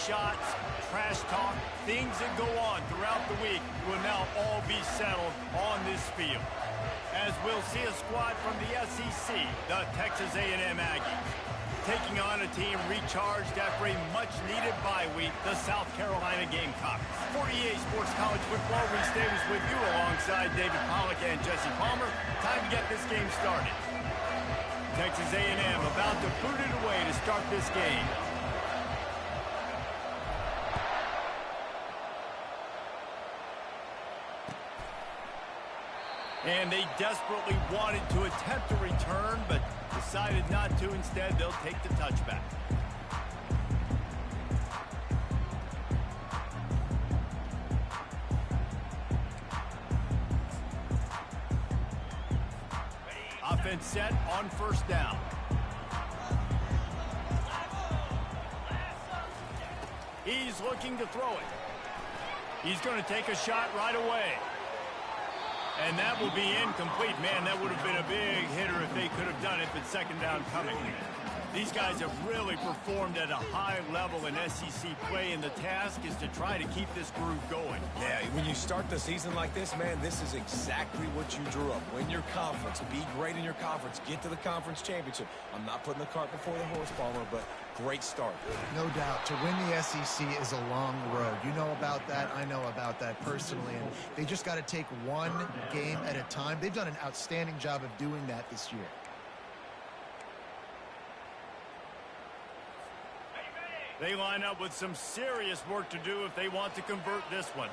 shots, trash talk, things that go on throughout the week will now all be settled on this field. As we'll see a squad from the SEC, the Texas A&M Aggies, taking on a team recharged after a much-needed bye week, the South Carolina Gamecocks. 48 Sports College Football, Reese Davis with you alongside David Pollack and Jesse Palmer. Time to get this game started. Texas A&M about to boot it away to start this game. And they desperately wanted to attempt a return, but decided not to. Instead, they'll take the touchback. Offense set on first down. He's looking to throw it. He's going to take a shot right away. And that will be incomplete. Man, that would have been a big hitter if they could have done it, but second down coming. These guys have really performed at a high level in SEC play, and the task is to try to keep this groove going. Yeah, when you start the season like this, man, this is exactly what you drew up. Win your conference, be great in your conference, get to the conference championship. I'm not putting the cart before the horse, Palmer, but great start. No doubt. To win the SEC is a long road. You know about that. I know about that personally. And they just got to take one game at a time. They've done an outstanding job of doing that this year. They line up with some serious work to do if they want to convert this one.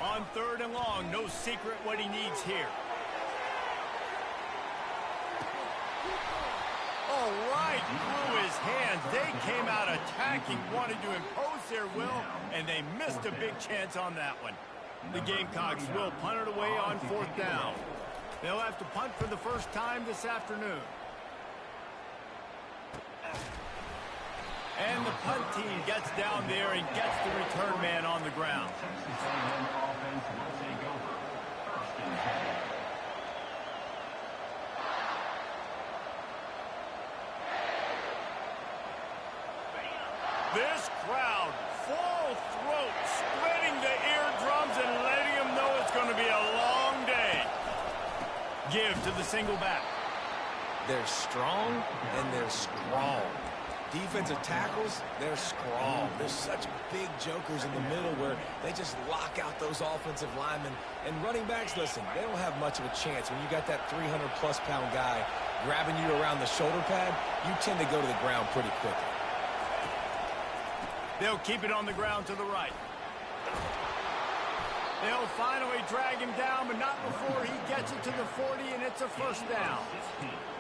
On third and long, no secret what he needs here. All right, through his hands. They came out attacking, wanted to impose their will, and they missed a big chance on that one. The Gamecocks will punt it away on fourth down. They'll have to punt for the first time this afternoon. And the punt team gets down there and gets the return man on the ground. This crowd, full throat, splitting the eardrums and letting them know it's going to be a long day. Give to the single back. They're strong and they're strong. Defensive tackles, they're strong. There's such big jokers in the middle where they just lock out those offensive linemen. And running backs, listen, they don't have much of a chance. When you got that 300-plus pound guy grabbing you around the shoulder pad, you tend to go to the ground pretty quickly. They'll keep it on the ground to the right. They'll finally drag him down, but not before he gets it to the 40, and it's a first down.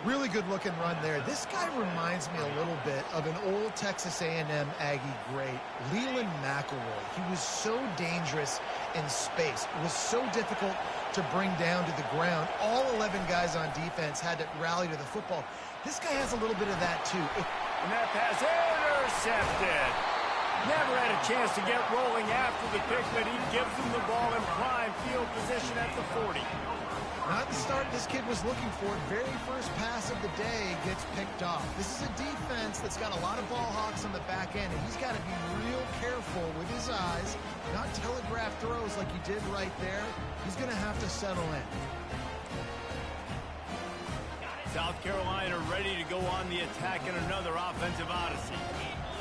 Really good-looking run there. This guy reminds me a little bit of an old Texas A&M Aggie great, Leland McElroy. He was so dangerous in space. It was so difficult to bring down to the ground. All 11 guys on defense had to rally to the football. This guy has a little bit of that, too. And that pass intercepted. Never had a chance to get rolling after the pick, but he gives him the ball in prime field position at the 40. Not the start this kid was looking for. Very first pass of the day gets picked off. This is a defense that's got a lot of ball hawks on the back end, and he's got to be real careful with his eyes, not telegraph throws like he did right there. He's going to have to settle in. South Carolina ready to go on the attack in another offensive odyssey.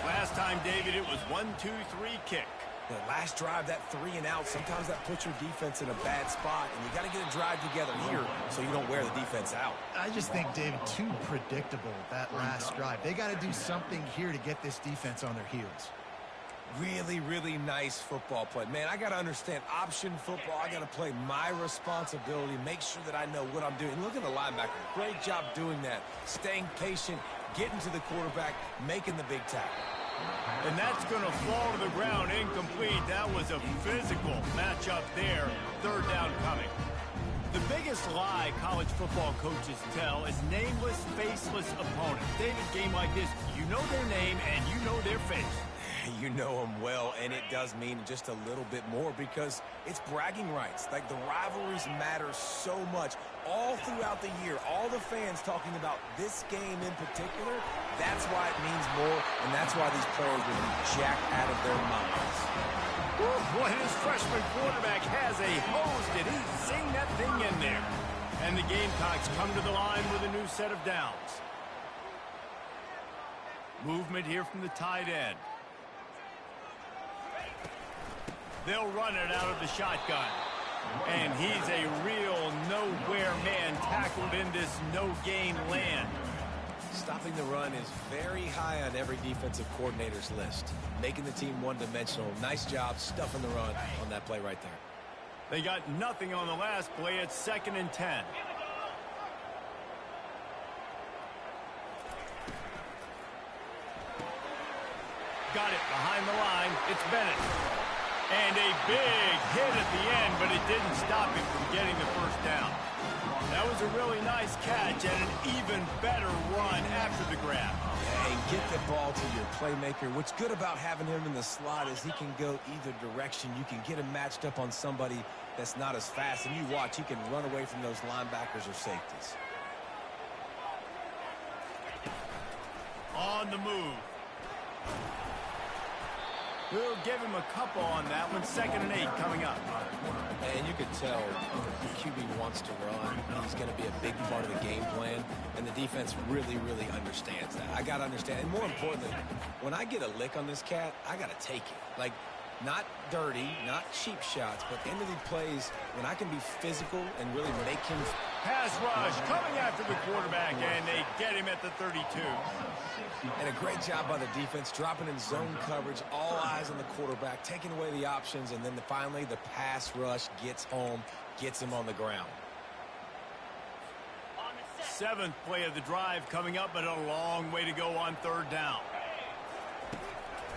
Last time, David, it was 1-2-3 kick. The last drive, that 3 and out, sometimes that puts your defense in a bad spot, and you got to get a drive together here so you don't wear the defense out. I just think, David, too predictable, that last drive. They got to do something here to get this defense on their heels. Really, really nice football play. Man, I got to understand option football. I got to play my responsibility, make sure that I know what I'm doing. Look at the linebacker. Great job doing that. Staying patient, getting to the quarterback, making the big tackle. And that's going to fall to the ground incomplete. That was a physical matchup there. Third down coming. The biggest lie college football coaches tell is nameless, faceless opponents. David, game like this, you know their name and you know their face. You know them well, and it does mean just a little bit more because it's bragging rights. Like, the rivalries matter so much all throughout the year. All the fans talking about this game in particular, That's why it means more, and that's why these players will be jacked out of their minds. Boy, his freshman quarterback has a hose. Did he sing that thing in there? And the Gamecocks come to the line with a new set of downs. Movement here from the tight end. They'll run it out of the shotgun. And he's a real nowhere man tackled in this no-gain land. Stopping the run is very high on every defensive coordinator's list. Making the team one-dimensional. Nice job stuffing the run on that play right there. They got nothing on the last play. It's 2nd and 10. Got it behind the line. It's Bennett. And a big hit at the end, but it didn't stop him from getting the first down. That was a really nice catch and an even better run after the grab. And get the ball to your playmaker. What's good about having him in the slot is he can go either direction. You can get him matched up on somebody that's not as fast, and you watch, he can run away from those linebackers or safeties. On the move. We'll give him a couple on that one. 2nd and 8 coming up. And you could tell the QB wants to run. He's going to be a big part of the game plan. And the defense really, really understands that. I got to understand. And more importantly, when I get a lick on this cat, I got to take it. Like, not dirty, not cheap shots, but end of the plays when I can be physical and really make him. Pass rush coming after the quarterback, and they get him at the 32. And a great job by the defense, dropping in zone coverage, all eyes on the quarterback, taking away the options, and then finally the pass rush gets home, gets him on the ground. 7th play of the drive coming up, but a long way to go on 3rd down.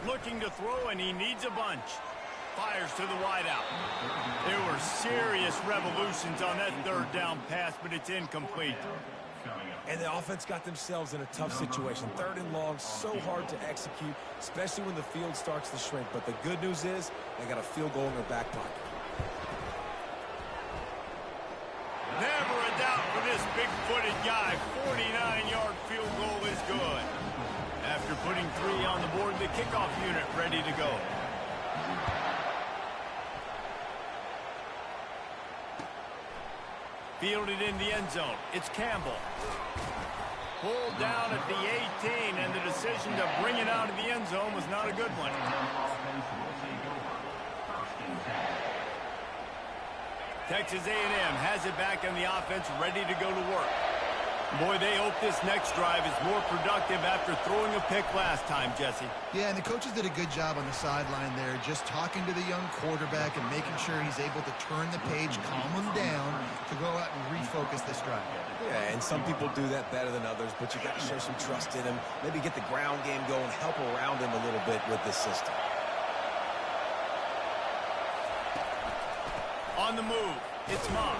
Looking to throw, and he needs a bunch. Fires to the wideout. There were serious revolutions on that 3rd down pass, but it's incomplete. And the offense got themselves in a tough situation. 3rd and long, so hard to execute, especially when the field starts to shrink. But the good news is they got a field goal in their back pocket. Never a doubt for this big-footed guy. 49-yard field goal is good. After putting 3 on the board, the kickoff unit ready to go. Fielded in the end zone. It's Campbell. Pulled down at the 18, and the decision to bring it out of the end zone was not a good one. Texas A&M has it back on the offense, ready to go to work. Boy, they hope this next drive is more productive after throwing a pick last time, Jesse. Yeah, and the coaches did a good job on the sideline there, just talking to the young quarterback and making sure he's able to turn the page, calm him down, to go out and refocus this drive. Yeah, and some people do that better than others, but you got to show some trust in him. Maybe get the ground game going, help around him a little bit with this system. On the move, it's Moss.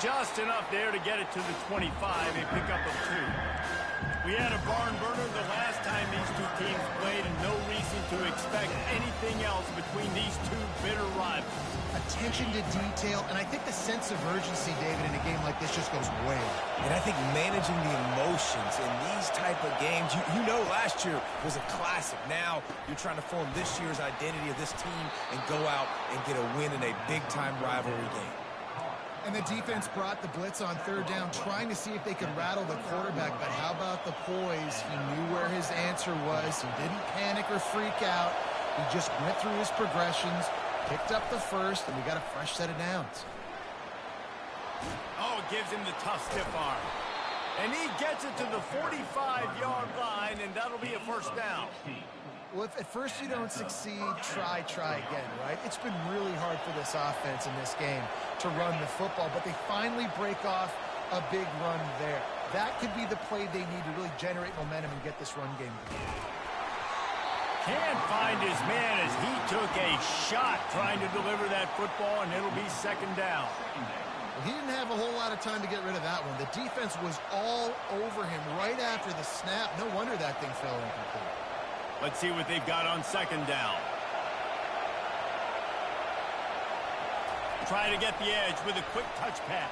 Just enough there to get it to the 25, a pickup of 2. We had a barn burner the last time these two teams played, and no reason to expect anything else between these two bitter rivals. Attention to detail, and I think the sense of urgency, David, in a game like this just goes way up. And I think managing the emotions in these type of games, you know last year was a classic. Now you're trying to form this year's identity of this team and go out and get a win in a big-time rivalry game. And the defense brought the blitz on 3rd down, trying to see if they could rattle the quarterback. But how about the poise? He knew where his answer was. He didn't panic or freak out. He just went through his progressions, picked up the first, and we got a fresh set of downs. Oh, it gives him the tough stiff arm. And he gets it to the 45-yard line, and that'll be a first down. Well, if at first you don't succeed, try again, right? It's been really hard for this offense in this game to run the football, but they finally break off a big run there. That could be the play they need to really generate momentum and get this run game going. Can't find his man as he took a shot trying to deliver that football, and it'll be 2nd down. Well, he didn't have a whole lot of time to get rid of that one. The defense was all over him right after the snap. No wonder that thing fell incomplete. Let's see what they've got on 2nd down. Try to get the edge with a quick touch pass.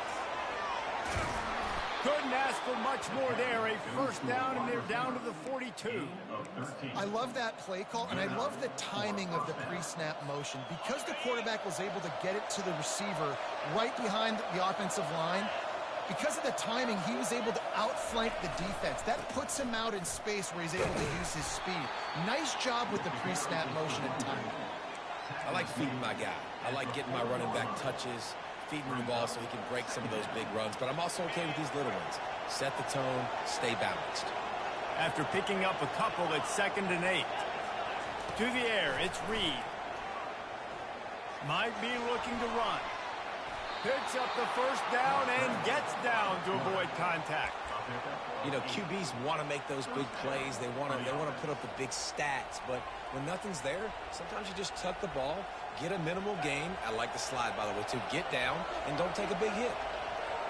Couldn't ask for much more there. A first down, and they're down to the 42. I love that play call, and I love the timing of the pre-snap motion. Because the quarterback was able to get it to the receiver right behind the offensive line, because of the timing, he was able to outflank the defense. That puts him out in space where he's able to use his speed. Nice job with the pre-snap motion and timing. I like feeding my guy. I like getting my running back touches, feeding him the ball so he can break some of those big runs. But I'm also okay with these little ones. Set the tone, stay balanced. After picking up a couple at 2nd and 8. To the air, it's Reed. Might be looking to run. Picks up the first down and gets down to avoid contact. You know, QBs want to make those big plays. They want to put up the big stats. But when nothing's there, sometimes you just tuck the ball, get a minimal gain. I like the slide, by the way, too. Get down and don't take a big hit.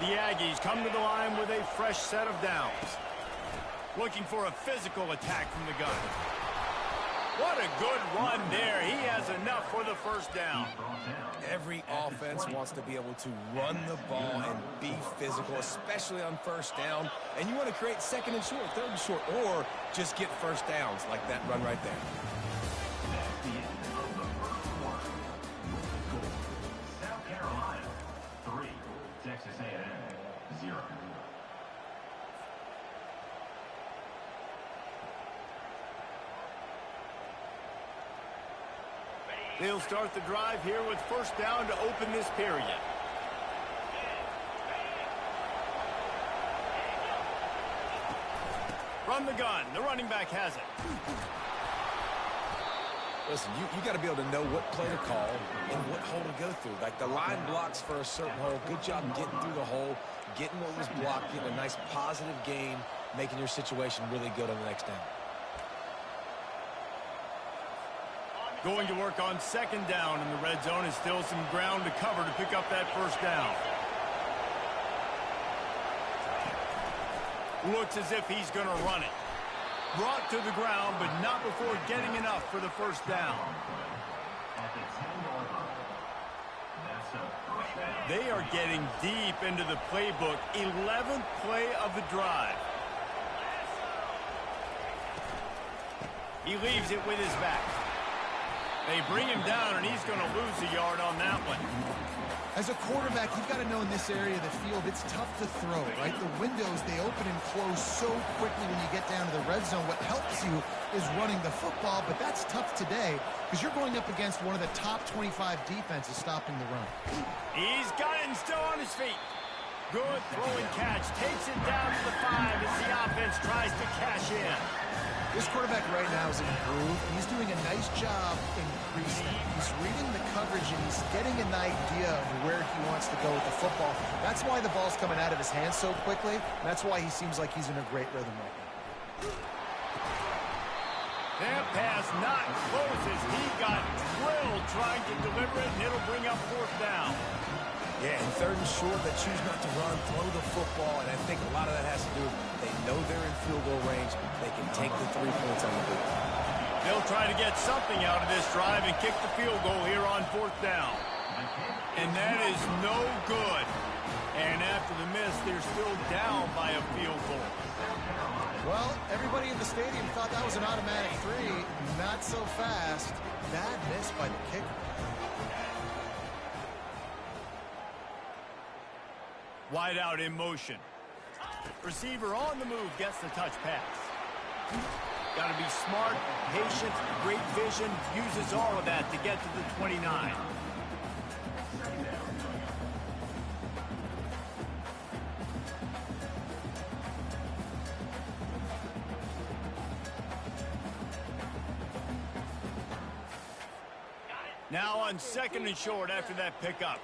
The Aggies come to the line with a fresh set of downs. Looking for a physical attack from the gun. What a good run there. He has enough for the first down. Every offense wants to be able to run the ball and be physical, especially on first down. And you want to create 2nd and short, 3rd and short, or just get first downs like that run right there. South Carolina, 3. Texas A&M, 0. They'll start the drive here with first down to open this period. From the gun, the running back has it. Listen, you got to be able to know what play to call and what hole to go through. Like the line blocks for a certain hole. Good job getting through the hole, getting what was blocked, getting a nice positive gain, making your situation really good on the next down. Going to work on 2nd down in the red zone, and still some ground to cover to pick up that first down. Looks as if he's going to run it. Brought to the ground, but not before getting enough for the first down. They are getting deep into the playbook. 11th play of the drive. He leaves it with his back. They bring him down, and he's going to lose a yard on that one. As a quarterback, you've got to know in this area of the field, it's tough to throw, right? The windows, they open and close so quickly when you get down to the red zone. What helps you is running the football, but that's tough today because you're going up against one of the top 25 defenses stopping the run. He's got it and still on his feet. Good throwing catch. Takes it down to the 5 as the offense tries to cash in. This quarterback right now is in a groove. He's doing a nice job increasing. He's reading the coverage, and he's getting an idea of where he wants to go with the football. That's why the ball's coming out of his hands so quickly. That's why he seems like he's in a great rhythm right now. That pass not close as he got drilled trying to deliver it, and it'll bring up 4th down. Yeah, and 3rd and short, they choose not to run, throw the football, and I think a lot of that has to do with they know they're in field goal range. They can take the 3 points on the board. They'll try to get something out of this drive and kick the field goal here on 4th down. And that is no good. And after the miss, they're still down by a field goal. Well, everybody in the stadium thought that was an automatic 3. Not so fast. Bad miss by the kicker. Wide out in motion. Receiver on the move gets the touch pass. Got to be smart, patient, great vision. Uses all of that to get to the 29. Now on 2nd and short after that pickup.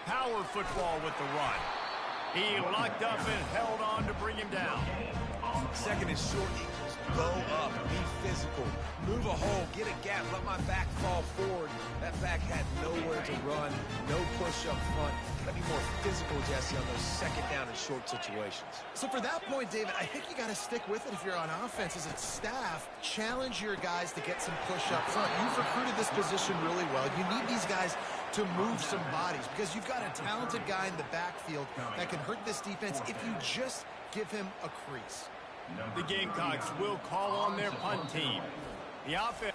Power football with the run. He locked up and held on to bring him down. 2nd and short equals Go up, be physical, move a hole, get a gap, let my back fall forward. That back had nowhere to run, no push up front. Gotta be more physical, Jesse, on those second down and short situations. So for that point, David, I think you got to stick with it if you're on offense as a staff. Challenge your guys to get some push up front. You've recruited this position really well. You need these guys to move some bodies because you've got a talented guy in the backfield that can hurt this defense if you just give him a crease. The Gamecocks will call on their punt team. The offense.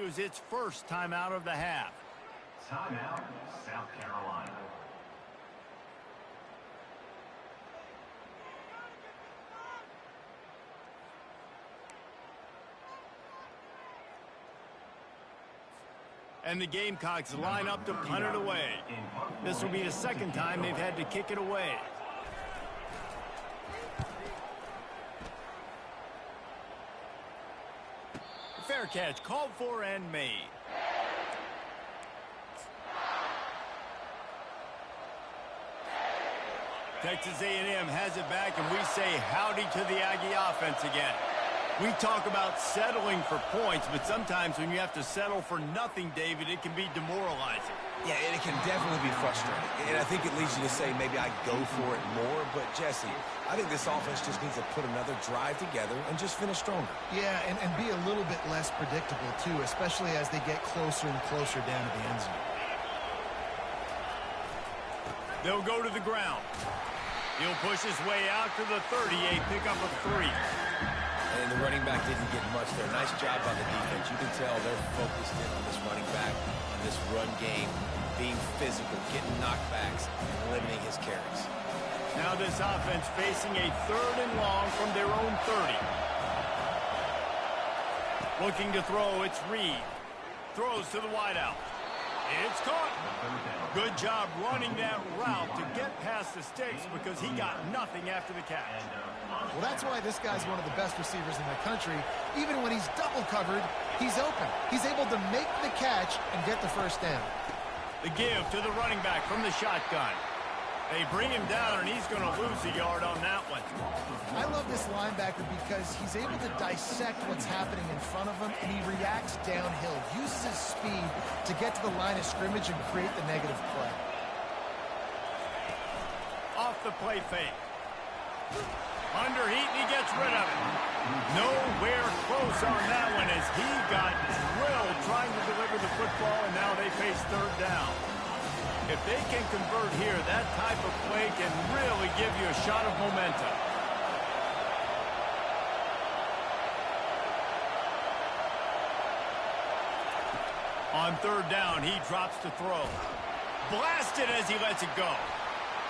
Use its first timeout of the half. Timeout, South Carolina. And the Gamecocks line up to punt it away. This will be the second time they've had to kick it away. Fair catch, called for and made. Texas A&M has it back, and we say howdy to the Aggie offense again. We talk about settling for points, but sometimes when you have to settle for nothing, David, it can be demoralizing. Yeah, and it can definitely be frustrating. And I think it leads you to say maybe I go for it more. But, Jesse, I think this offense just needs to put another drive together and just finish stronger. Yeah, and be a little bit less predictable, too, especially as they get closer and closer down to the end zone. They'll go to the ground. He'll push his way out to the 38, pick up a 3. And the running back didn't get much there. Nice job by the defense. You can tell they're focused in on this running back, on this run game, being physical, getting knockbacks, and limiting his carries. Now this offense facing a 3rd and long from their own 30. Looking to throw, it's Reed. Throws to the wideout. It's caught. Good job running that route to get past the sticks because he got nothing after the catch. Well, that's why this guy's one of the best receivers in the country. Even when he's double covered, he's open. He's able to make the catch and get the first down. The give to the running back from the shotgun. They bring him down, and he's going to lose a yard on that one. I love this linebacker because he's able to dissect what's happening in front of him, and he reacts downhill, uses his speed to get to the line of scrimmage and create the negative play. Off the play fake. Under heat, and he gets rid of it. Nowhere close on that one as he got drilled trying to deliver the football, and now they face 3rd down. If they can convert here, that type of play can really give you a shot of momentum. On 3rd down, he drops to throw. Blasted as he lets it go.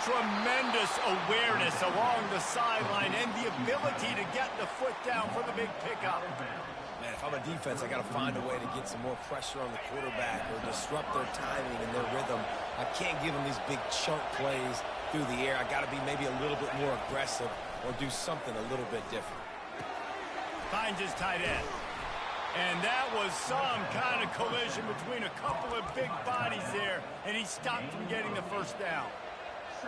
Tremendous awareness along the sideline and the ability to get the foot down for the big pickup. Man, if I'm a defense, I got to find a way to get some more pressure on the quarterback or disrupt their timing and their rhythm. I can't give them these big chunk plays through the air. I got to be maybe a little bit more aggressive or do something a little bit different. Finds his tight end. And that was some kind of collision between a couple of big bodies there, and he stopped from getting the first down.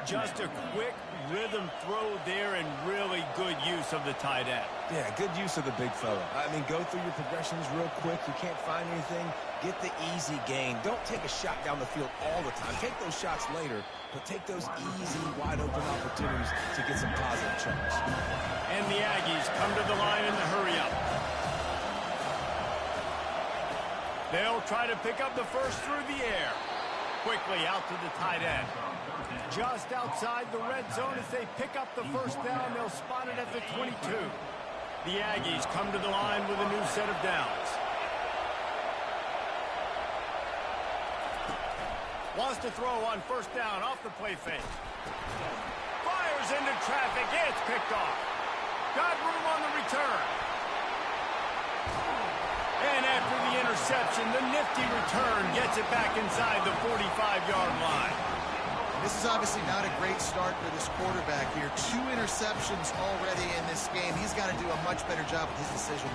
Just a quick rhythm throw there and really good use of the tight end. Yeah, good use of the big fella. I mean, go through your progressions real quick. You can't find anything. Get the easy gain. Don't take a shot down the field all the time. Take those shots later, but take those easy, wide-open opportunities to get some positive chunks. And the Aggies come to the line in the hurry-up. They'll try to pick up the first through the air. Quickly out to the tight end. Just outside the red zone as they pick up the first down. They'll spot it at the 22. The Aggies come to the line with a new set of downs. Wants to throw on 1st down off the play fake. Fires into traffic. It's picked off. Got room on the return. And after the interception, reception. The nifty return gets it back inside the 45-yard line. This is obviously not a great start for this quarterback here. 2 interceptions already in this game. He's got to do a much better job with his decision.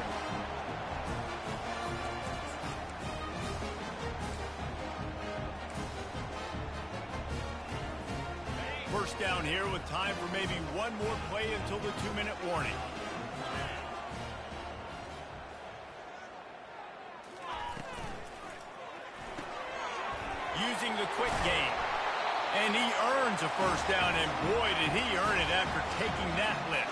First down here with time for maybe one more play until the 2-minute warning. Using the quick game. And he earns a first down, and boy, did he earn it after taking that lift.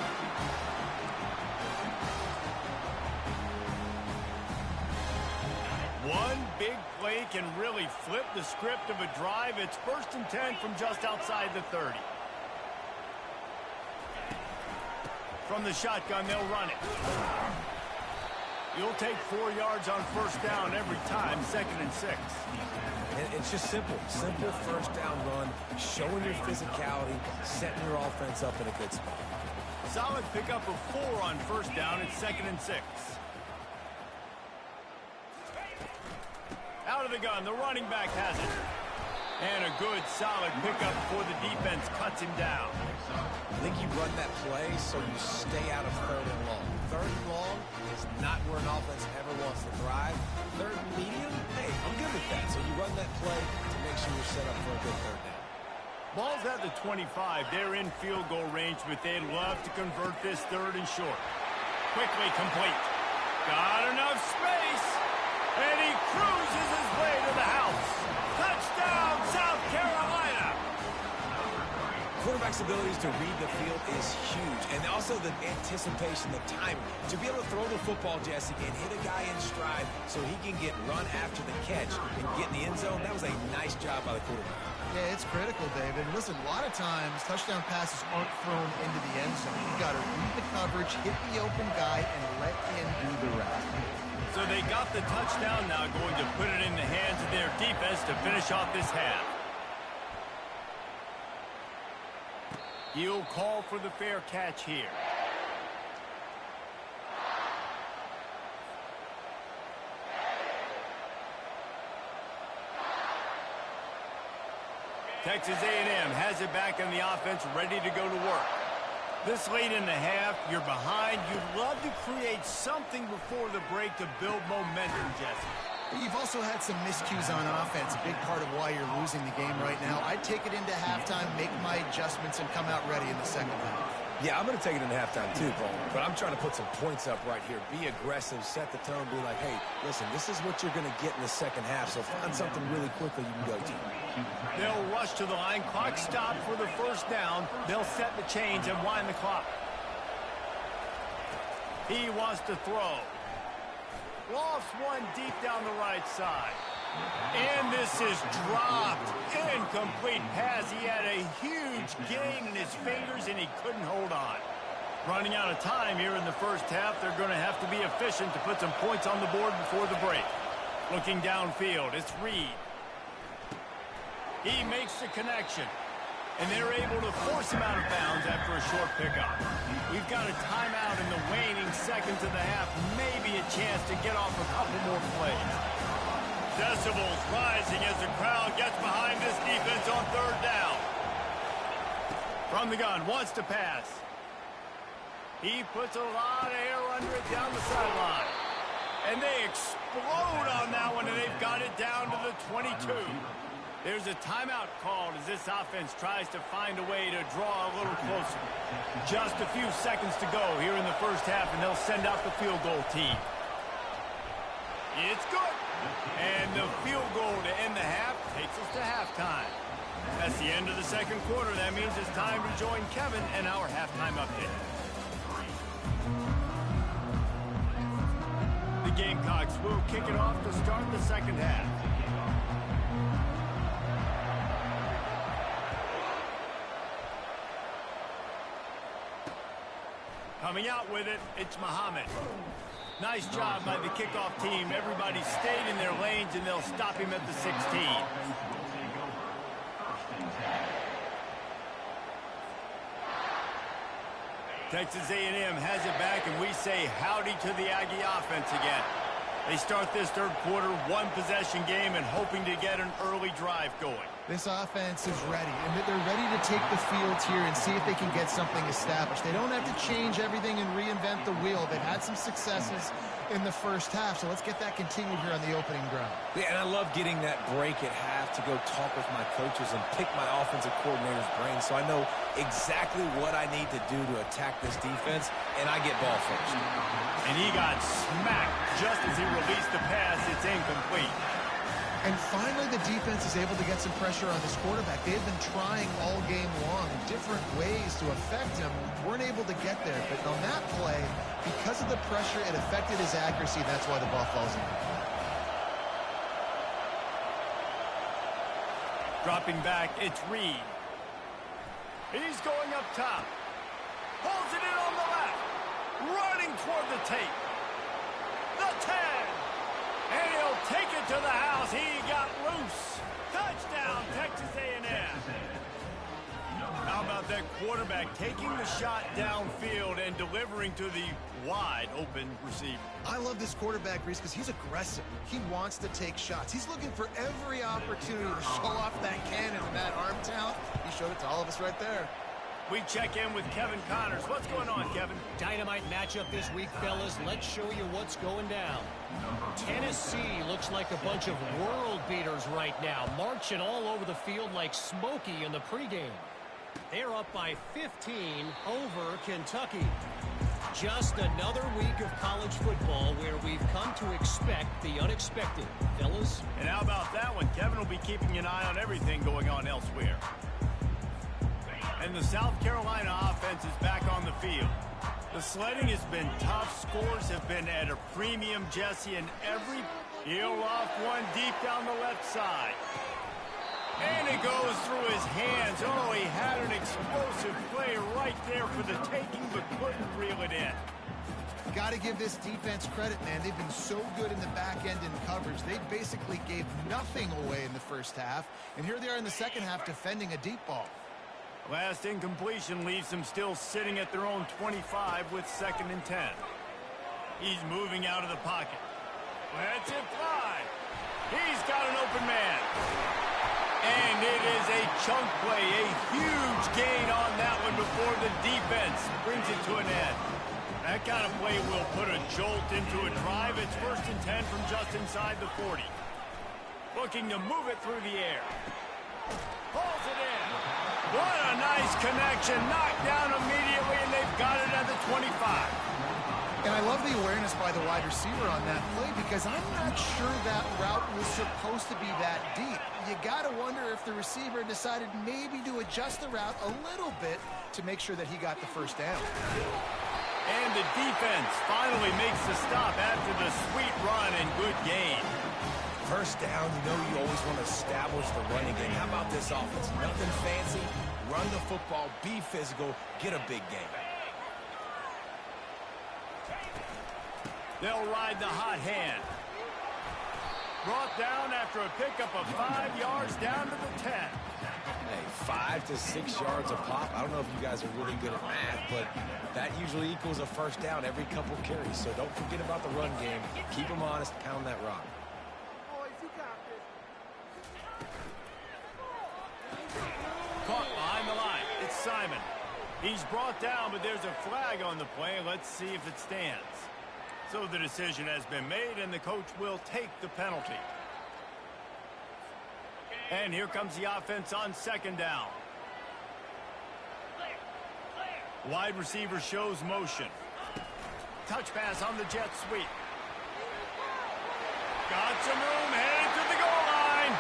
One big play can really flip the script of a drive. It's 1st and 10 from just outside the 30. From the shotgun, they'll run it. You'll take 4 yards on first down every time, 2nd and 6. And it's just simple. Simple first down run, showing your physicality, setting your offense up in a good spot. Solid pickup of 4 on first down. It's 2nd and 6. Out of the gun, the running back has it. And a good, solid pickup before the defense cuts him down. I think you run that play so you stay out of 3rd and long. 3rd and long is not where an offense ever wants to thrive. 3rd and medium, hey, I'm good with that. So you run that play to make sure you're set up for a good 3rd down. Ball's at the 25. They're in field goal range, but they'd love to convert this 3rd and short. Quickly complete. Got enough space. And he cruises his way to the house. Touchdown, South Carolina. Quarterback's abilities to read the field is huge. And also the anticipation, the timing. To be able to throw the football, Jesse, and hit a guy in stride so he can get run after the catch and get in the end zone, that was a nice job by the quarterback. Yeah, it's critical, David. Listen, a lot of times touchdown passes aren't thrown into the end zone. You've got to read the coverage, hit the open guy, and let him do the rest. So they got the touchdown, now going to put it in the hands of their defense to finish off this half. He'll call for the fair catch here. Texas A&M has it back in the offense, ready to go to work. This late in the half, you're behind. You'd love to create something before the break to build momentum, Jesse. You've also had some miscues on offense, a big part of why you're losing the game right now. I'd take it into halftime, make my adjustments, and come out ready in the second half. Yeah, I'm going to take it into halftime too, Paul. But I'm trying to put some points up right here. Be aggressive, set the tone, be like, hey, listen, this is what you're going to get in the second half, so find something really quickly you can go to. They'll rush to the line. Clock stopped for the first down. They'll set the chains and wind the clock. He wants to throw. Lofts one deep down the right side. And this is dropped. Incomplete pass. He had a huge gain in his fingers, and he couldn't hold on. Running out of time here in the first half. They're going to have to be efficient to put some points on the board before the break. Looking downfield, it's Reed. He makes the connection. And they're able to force him out of bounds after a short pickup. We've got a timeout in the waning seconds of the half. Maybe a chance to get off a couple more plays. Decibels rising as the crowd gets behind this defense on third down. From the gun, wants to pass. He puts a lot of air under it down the sideline. And they explode on that one, and they've got it down to the 22. There's a timeout called as this offense tries to find a way to draw a little closer. Just a few seconds to go here in the first half, and they'll send out the field goal team. It's good. And the field goal to end the half takes us to halftime. That's the end of the second quarter. That means it's time to join Kevin and our halftime update. The Gamecocks will kick it off to start the second half. Coming out with it, it's Muhammad. Nice job by the kickoff team. Everybody stayed in their lanes, and they'll stop him at the 16. Texas A&M has it back, and we say howdy to the Aggie offense again. They start this third quarter, one-possession game, and hoping to get an early drive going. This offense is ready, and they're ready to take the field here and see if they can get something established. They don't have to change everything and reinvent the wheel. They've had some successes in the first half, so let's get that continued here on the opening drive. Yeah, and I love getting that break at half to go talk with my coaches and pick my offensive coordinator's brain so I know exactly what I need to do to attack this defense, and I get ball first. And he got smacked just as he released the pass. It's incomplete. And finally, the defense is able to get some pressure on this quarterback. They've been trying all game long different ways to affect him. Weren't able to get there. But on that play, because of the pressure, it affected his accuracy. That's why the ball falls in. Dropping back, it's Reed. He's going up top. Pulls it in on the left. Running toward the tape. The 10. And he'll take it to the house. He got loose. Touchdown, Texas A&M. How about that quarterback taking the shot downfield and delivering to the wide open receiver? I love this quarterback, Reese, because he's aggressive. He wants to take shots. He's looking for every opportunity to show off that cannon and that arm talent. He showed it to all of us right there. We check in with Kevin Connors. What's going on, Kevin? Dynamite matchup this week, fellas. Let's show you what's going down. Tennessee looks like a bunch of world beaters right now, marching all over the field like Smokey in the pregame. They're up by 15 over Kentucky. Just another week of college football where we've come to expect the unexpected, fellas. And how about that one? Kevin will be keeping an eye on everything going on elsewhere. And the South Carolina offense is back on the field. The sledding has been tough. Scores have been at a premium, Jesse, and every heel off one deep down the left side. And it goes through his hands. Oh, he had an explosive play right there for the taking, but couldn't reel it in. Got to give this defense credit, man. They've been so good in the back end in coverage. They basically gave nothing away in the first half. And here they are in the second half defending a deep ball. Last incompletion leaves them still sitting at their own 25 with 2nd and 10. He's moving out of the pocket. Lets it fly. He's got an open man. And it is a chunk play, a huge gain on that one before the defense brings it to an end. That kind of play will put a jolt into a drive. It's 1st and 10 from just inside the 40. Looking to move it through the air. Pulls it in. What a nice connection. Knocked down immediately, and they've got it at the 25. And I love the awareness by the wide receiver on that play because I'm not sure that route was supposed to be that deep. You got to wonder if the receiver decided maybe to adjust the route a little bit to make sure that he got the first down. And the defense finally makes the stop after the sweet run and good gain. First down, you know you always want to establish the running game. How about this offense? Nothing fancy. Run the football, be physical, get a big gain. They'll ride the hot hand. Brought down after a pickup of 5 yards down to the 10. Hey, 5 to 6 yards a pop. I don't know if you guys are really good at math, but that usually equals a first down every couple carries. So don't forget about the run game. Keep them honest, pound that rock. Caught behind the line. It's Simon. He's brought down, but there's a flag on the play. Let's see if it stands. So the decision has been made, and the coach will take the penalty. And here comes the offense on 2nd down. Wide receiver shows motion. Touch pass on the jet sweep. Got some room, headed to the goal line.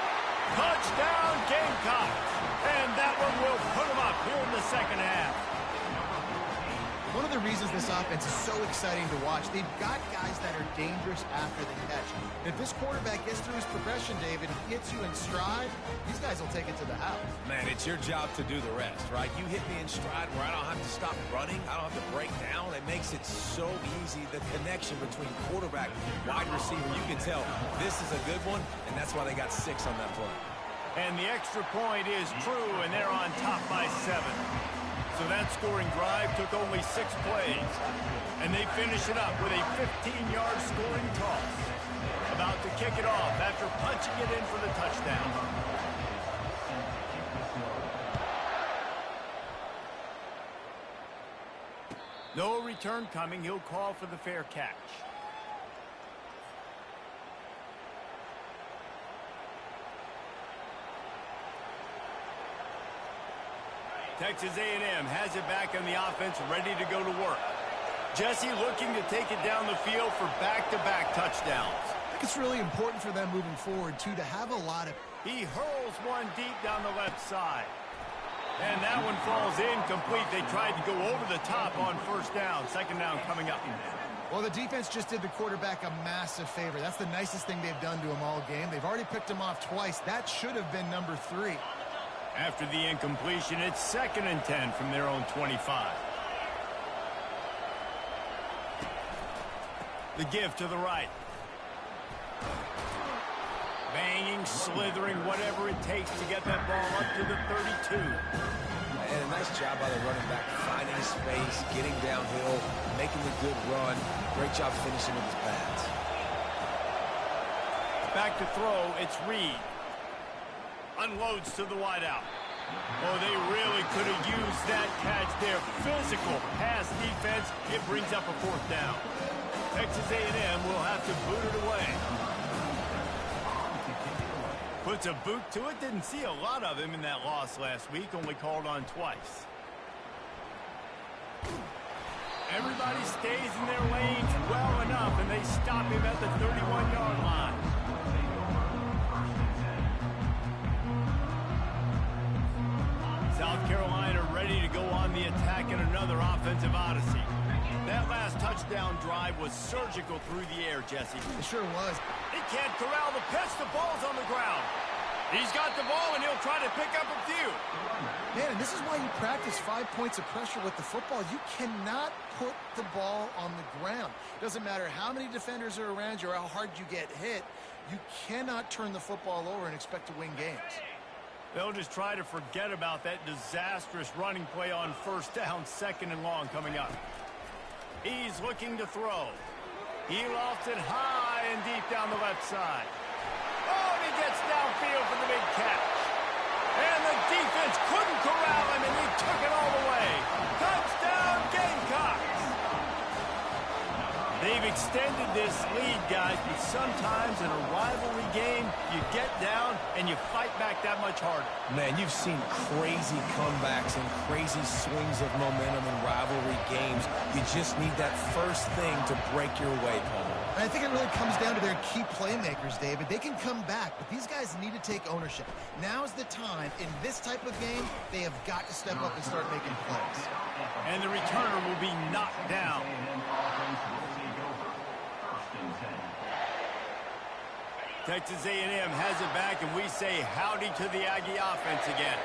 Touchdown, Gamecocks. And that one will put them up here in the second half. One of the reasons this offense is so exciting to watch, they've got guys that are dangerous after the catch. If this quarterback gets through his progression, David, and hits you in stride, these guys will take it to the house. Man, it's your job to do the rest, right? You hit me in stride where I don't have to stop running. I don't have to break down. It makes it so easy. The connection between quarterback and wide receiver, you can tell this is a good one, and that's why they got 6 on that play. And the extra point is true, and they're on top by 7. So that scoring drive took only 6 plays. And they finish it up with a 15-yard scoring toss. about to kick it off after punching it in for the touchdown. No return coming. He'll call for the fair catch. Texas A&M has it back on the offense, ready to go to work. Jesse looking to take it down the field for back-to-back touchdowns. I think it's really important for them moving forward, too, to have a lot of... He hurls one deep down the left side. And that one falls incomplete. They tried to go over the top on first down. Second down coming up. Well, the defense just did the quarterback a massive favor. That's the nicest thing they've done to him all game. They've already picked him off twice. That should have been number 3. After the incompletion, it's 2nd and 10 from their own 25. The give to the right. Banging, slithering, whatever it takes to get that ball up to the 32. And a nice job by the running back, finding space, getting downhill, making a good run. Great job finishing with his pads. Back to throw, it's Reed. Unloads to the wideout. Oh, they really could have used that catch there. Physical pass defense. It brings up a 4th down. Texas A&M will have to boot it away. Puts a boot to it. Didn't see a lot of him in that loss last week. Only called on twice. Everybody stays in their lanes well enough, and they stop him at the 31-yard line. South Carolina ready to go on the attack in another offensive odyssey. That last touchdown drive was surgical through the air, Jesse. It sure was. He can't corral the pitch. The ball's on the ground. He's got the ball, and he'll try to pick up a few. Man, and this is why you practice 5 points of pressure with the football. You cannot put the ball on the ground. Doesn't matter how many defenders are around you or how hard you get hit. You cannot turn the football over and expect to win games. They'll just try to forget about that disastrous running play on first down, 2nd and long coming up. He's looking to throw. He lofts it high and deep down the left side. Oh, and he gets downfield for the big catch. And the defense couldn't corral him, and he took it all the way. Touchdown, Gamecocks! They've extended this lead, guys, but sometimes in a rivalry game, you get down and you fight back that much harder. Man, you've seen crazy comebacks and crazy swings of momentum in rivalry games. You just need that first thing to break your way, Palmer. And I think it really comes down to their key playmakers, David. They can come back, but these guys need to take ownership. Now's the time. In this type of game, they have got to step up and start making plays. And the returner will be knocked down. Texas A&M has it back, and we say howdy to the Aggie offense again.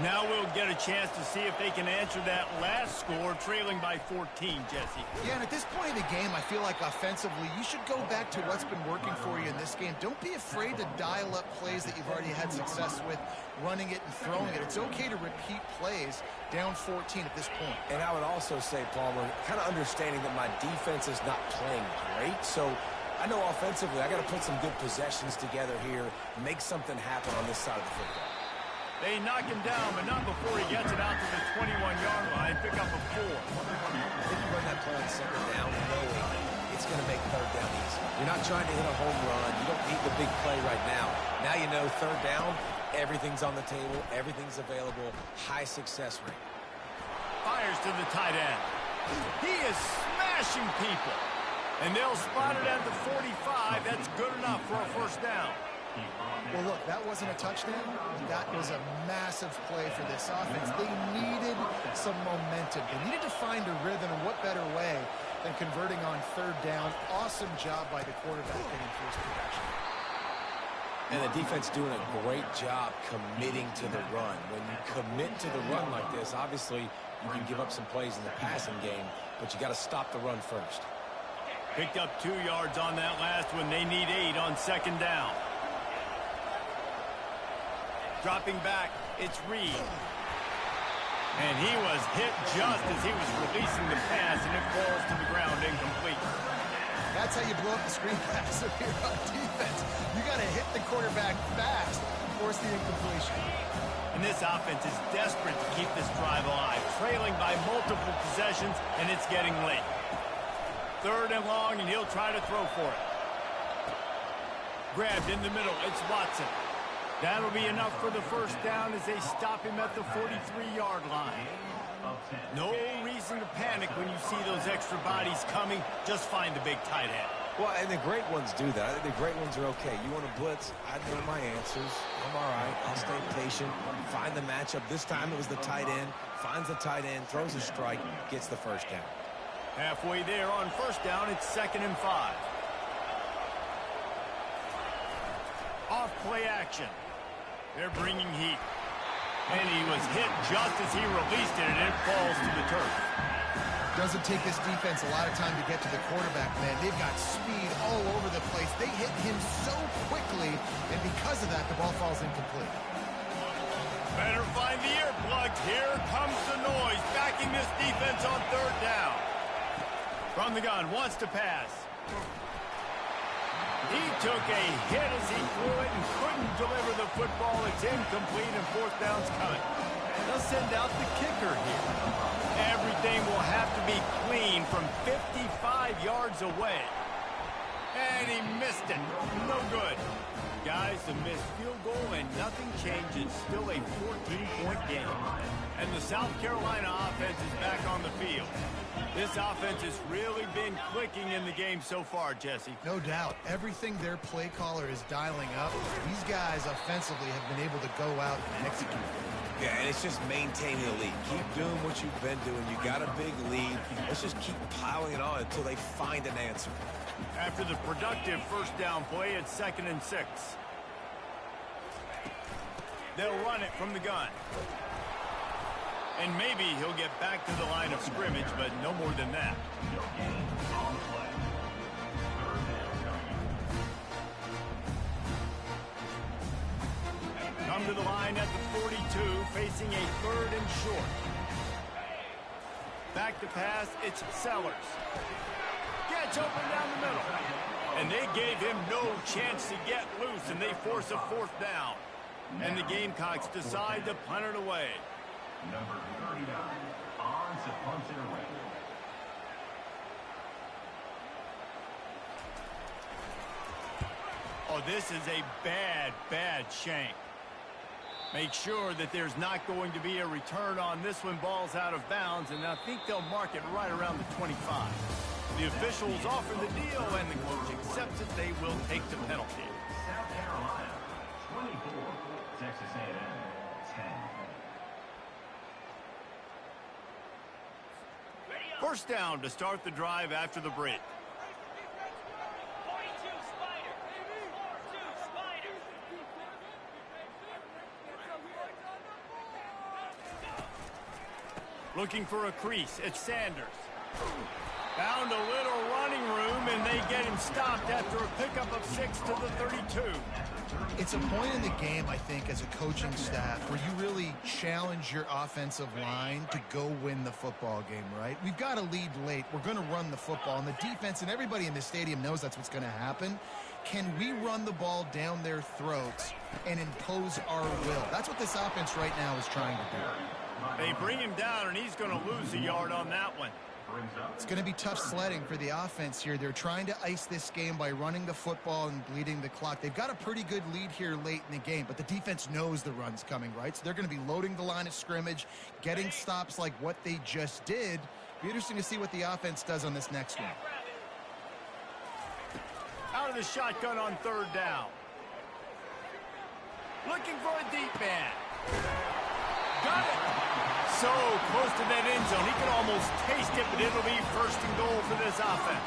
Now we'll get a chance to see if they can answer that last score, trailing by 14, Jesse. Yeah, and at this point in the game, I feel like offensively, you should go back to what's been working for you in this game. Don't be afraid to dial up plays that you've already had success with, running it and throwing it. It's okay to repeat plays down 14 at this point. And I would also say, Palmer, kind of understanding that my defense is not playing great, so I know offensively I got to put some good possessions together here, make something happen on this side of the football. They knock him down, but not before he gets it out to the 21-yard line. Pick up a 4. Then you run that play on 2nd down, knowing it's going to make 3rd down easy. You're not trying to hit a home run. You don't need the big play right now. Now you know 3rd down, everything's on the table, everything's available, high success rate. Fires to the tight end. He is smashing people. And they'll spot it at the 45. That's good enough for a 1st down. Well, look, that wasn't a touchdown. That was a massive play for this offense. They needed some momentum. They needed to find a rhythm, and what better way than converting on 3rd down. Awesome job by the quarterback getting first production. And the defense doing a great job committing to the run. When you commit to the run like this, obviously you can give up some plays in the passing game, but you got to stop the run first. Picked up 2 yards on that last one. They need 8 on 2nd down. Dropping back, it's Reed. And he was hit just as he was releasing the pass, and it falls to the ground incomplete. That That's how you blow up the screen pass if you're on defense. You got to hit the quarterback fast and force the incompletion. And this offense is desperate to keep this drive alive, trailing by multiple possessions, and it's getting late. 3rd and long, and he'll try to throw for it. Grabbed in the middle. It's Watson. That'll be enough for the first down as they stop him at the 43-yard line. No reason to panic when you see those extra bodies coming. Just find the big tight end. Well, and the great ones do that. I think the great ones are okay. You want to blitz, I know my answers. I'm all right. I'll stay patient, find the matchup. This time it was the tight end. Finds the tight end, throws a strike, gets the first down. Halfway there on first down, it's 2nd and 5. Off play action. They're bringing heat. And he was hit just as he released it, and it falls to the turf. Doesn't take this defense a lot of time to get to the quarterback, man. They've got speed all over the place. They hit him so quickly, and because of that, the ball falls incomplete. Better find the earplugs. Here comes the noise, backing this defense on 3rd down. From the gun, wants to pass. He took a hit as he threw it and couldn't deliver the football. It's incomplete, and 4th down's coming. They'll send out the kicker here. Everything will have to be clean from 55 yards away. And he missed it. No good. Guys, a missed field goal and nothing changes. Still a 14-point game. And the South Carolina offense is back on the field. This offense has really been clicking in the game so far, Jesse. No doubt. Everything their play caller is dialing up, these guys offensively have been able to go out and execute. Yeah, and it's just maintaining the lead. Keep doing what you've been doing. You got a big lead. Let's just keep piling it on until they find an answer. After the productive first down play, it's 2nd and 6. They'll run it from the gun. And maybe he'll get back to the line of scrimmage, but no more than that. Come to the line at the 42, facing a 3rd and short. Back to pass, it's Sellers. Gets open down the middle. And they gave him no chance to get loose, and they force a 4th down. And the Gamecocks decide to punt it away. Number 39, on to punt it away. Oh, this is a bad, bad shank. Make sure that there's not going to be a return on this one. Ball's out of bounds, and I think they'll mark it right around the 25. The officials offer the deal, and the coach accepts it. They will take the penalty. South Carolina, 24, Texas A&M, 10. First down to start the drive after the break. Looking for a crease. It's Sanders. Found a little running room, and they get him stopped after a pickup of 6 to the 32. It's a point in the game, I think, as a coaching staff, where you really challenge your offensive line to go win the football game, right? We've got to lead late. We're going to run the football, and the defense and everybody in the stadium knows that's what's going to happen. Can we run the ball down their throats and impose our will? That's what this offense right now is trying to do. They bring him down, and he's going to lose a yard on that one. It's going to be tough sledding for the offense here. They're trying to ice this game by running the football and bleeding the clock. They've got a pretty good lead here late in the game, but the defense knows the run's coming, right? So they're going to be loading the line of scrimmage, getting stops like what they just did. Be interesting to see what the offense does on this next one. Out of the shotgun on 3rd down. Looking for a deep man. Got it. So close to that end zone. He could almost taste it, but it'll be 1st and goal for this offense.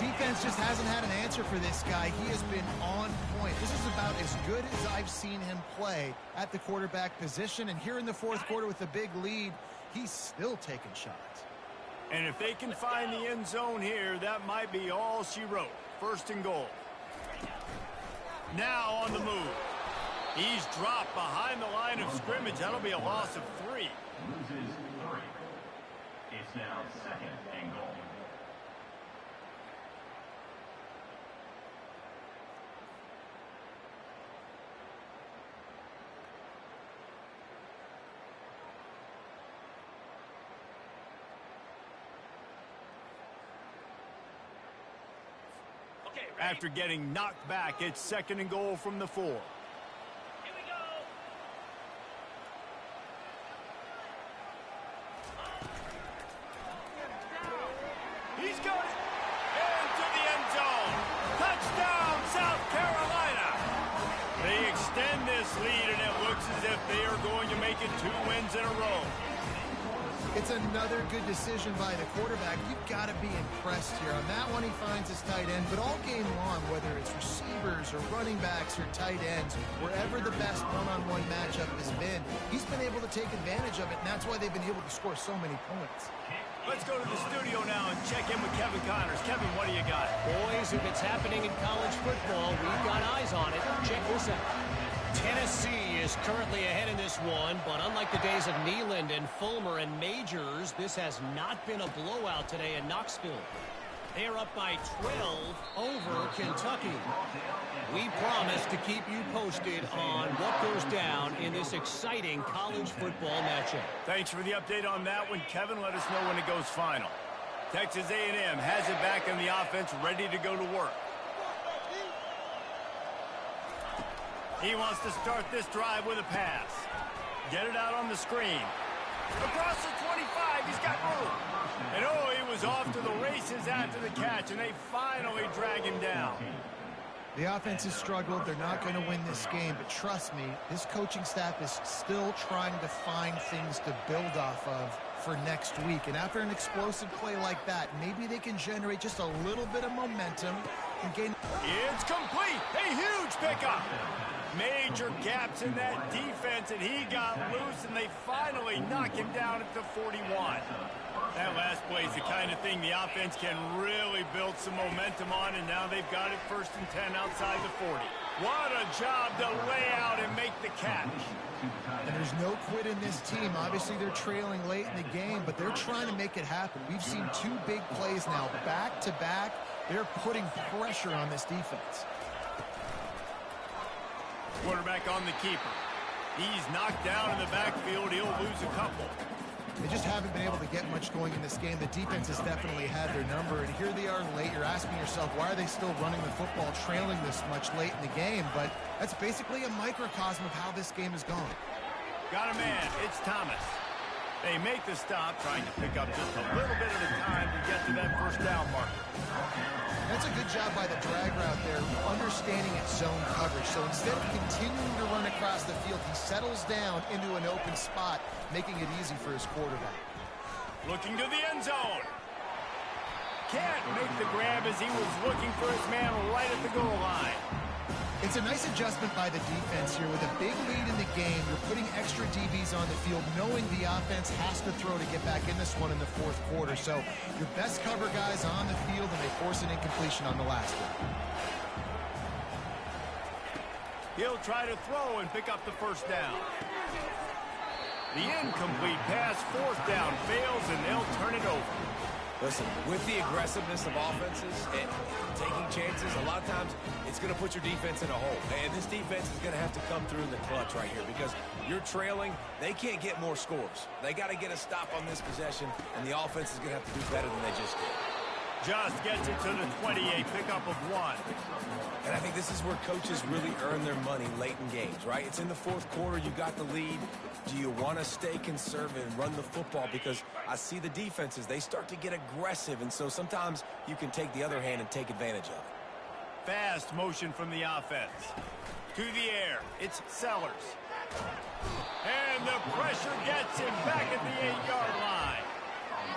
Defense just hasn't had an answer for this guy. He has been on point. This is about as good as I've seen him play at the quarterback position. And here in the 4th quarter with a big lead, he's still taking shots. And if they can find the end zone here, that might be all she wrote. 1st and goal. Now on the move. He's dropped behind the line of scrimmage. That'll be a loss of 3. Loses 3. It's now 2nd and goal. After getting knocked back, it's 2nd and goal from the 4. Here we go. He's got it. Into the end zone. Touchdown, South Carolina. They extend this lead, and it looks as if they are going to make it 2 wins in a row. It's another good decision by the quarterback. You've got to be impressed here. On that one, he finds his tight end. But all game long, whether it's receivers or running backs or tight ends, wherever the best one-on-one matchup has been, he's been able to take advantage of it, and that's why they've been able to score so many points. Let's go to the studio now and check in with Kevin Connors. Kevin, what do you got? Boys, if it's happening in college football, we've got eyes on it. Check this out. Tennessee is currently ahead in this one, but unlike the days of Neyland and Fulmer and Majors, this has not been a blowout today in Knoxville. They are up by 12 over Kentucky. We promise to keep you posted on what goes down in this exciting college football matchup. Thanks for the update on that one, Kevin. Let us know when it goes final. Texas A&M has it back in the offense, ready to go to work. He wants to start this drive with a pass. Get it out on the screen. Across the 25, he's got room. And oh, he was off to the races after the catch, and they finally drag him down. The offense has struggled. They're not going to win this game, but trust me, this coaching staff is still trying to find things to build off of for next week. And after an explosive play like that, maybe they can generate just a little bit of momentum and gain. It's complete. A huge pickup. Major gaps in that defense, and he got loose, and they finally knock him down at the 41. That last play is the kind of thing the offense can really build some momentum on, and now they've got it 1st and 10 outside the 40. What a job to lay out and make the catch. And there's no quit in this team. Obviously, they're trailing late in the game, but they're trying to make it happen. We've seen 2 big plays now, back-to-back. They're putting pressure on this defense. Quarterback on the keeper. He's knocked down in the backfield. He'll lose a couple. They just haven't been able to get much going in this game. The defense has definitely had their number, and here they are late. You're asking yourself, why are they still running the football, trailing this much late in the game? But that's basically a microcosm of how this game has gone. Got a man. It's Thomas. They make the stop, trying to pick up just a little bit at a time to get to that 1st down marker. That's a good job by the drag route there, understanding its zone coverage. So instead of continuing to run across the field, he settles down into an open spot, making it easy for his quarterback. Looking to the end zone. Can't make the grab as he was looking for his man right at the goal line. It's a nice adjustment by the defense here. With a big lead in the game, you're putting extra DBs on the field, knowing the offense has to throw to get back in this one in the 4th quarter. So your best cover guys on the field, and they force an incompletion on the last one. He'll try to throw and pick up the 1st down. The incomplete pass, 4th down, fails, and they'll turn it over. Listen, with the aggressiveness of offenses and taking chances, a lot of times it's going to put your defense in a hole. And this defense is going to have to come through in the clutch right here because you're trailing. They can't get more scores. They got to get a stop on this possession, and the offense is going to have to do better than they just did. Just gets it to the 28, pickup of 1. And I think this is where coaches really earn their money late in games, right? It's in the 4th quarter. You got the lead. Do you want to stay conservative and run the football? Because I see the defenses, they start to get aggressive, and so sometimes you can take the other hand and take advantage of it. Fast motion from the offense. To the air, it's Sellers. And the pressure gets him back at the 8-yard line.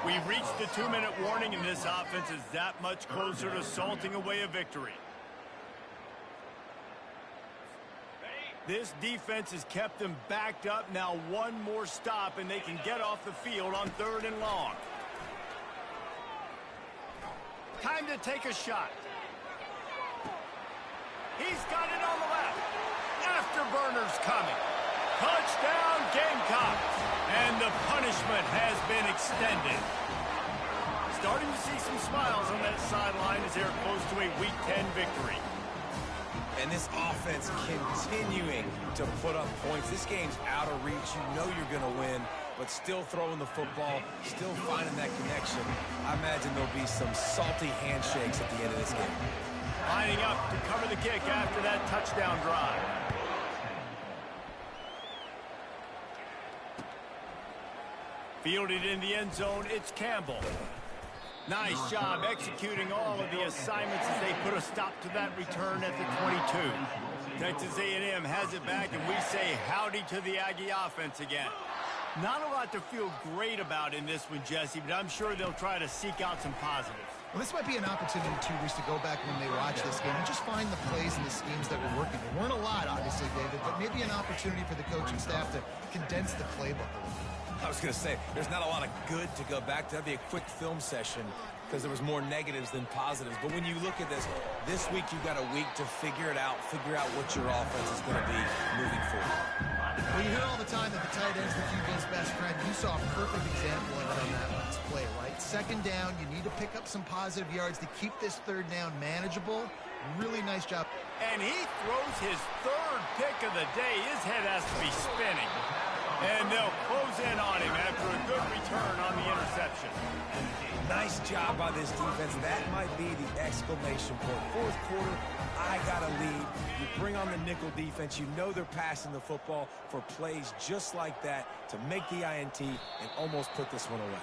We've reached the 2-minute warning, and this offense is that much closer to salting away a victory. This defense has kept them backed up. Now one more stop, and they can get off the field on 3rd and long. Time to take a shot. He's got it on the left. Afterburner's coming. Touchdown, Gamecocks. And the punishment has been extended. Starting to see some smiles on that sideline as they're close to a Week 10 victory. And this offense continuing to put up points. This game's out of reach. You know you're going to win, but still throwing the football, still finding that connection. I imagine there'll be some salty handshakes at the end of this game. Lining up to cover the kick after that touchdown drive. Fielded in the end zone, it's Campbell. Nice job executing all of the assignments as they put a stop to that return at the 22. Texas A&M has it back, and we say howdy to the Aggie offense again. Not a lot to feel great about in this one, Jesse, but I'm sure they'll try to seek out some positives. Well, this might be an opportunity, too, Reese, to go back when they watch this game and just find the plays and the schemes that were working. There weren't a lot, obviously, David, but maybe an opportunity for the coaching staff to condense the playbook a little bit. I was going to say, there's not a lot of good to go back to. That'd be a quick film session because there was more negatives than positives. But when you look at this week you've got a week to figure it out, figure out what your offense is going to be moving forward. Well, you hear all the time that the tight end's the QB's best friend. You saw a perfect example of it on that last play, right? Second down, you need to pick up some positive yards to keep this third down manageable. Really nice job. And he throws his third pick of the day. His head has to be spinning. And they'll close in on him after a good return on the interception. Nice job by this defense. That might be the exclamation point. Fourth quarter, I got a lead. You bring on the nickel defense. You know they're passing the football for plays just like that to make the INT and almost put this one away.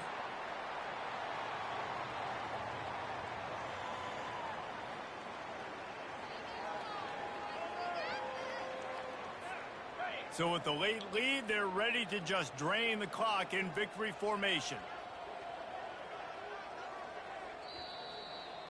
So with the late lead, they're ready to just drain the clock in victory formation.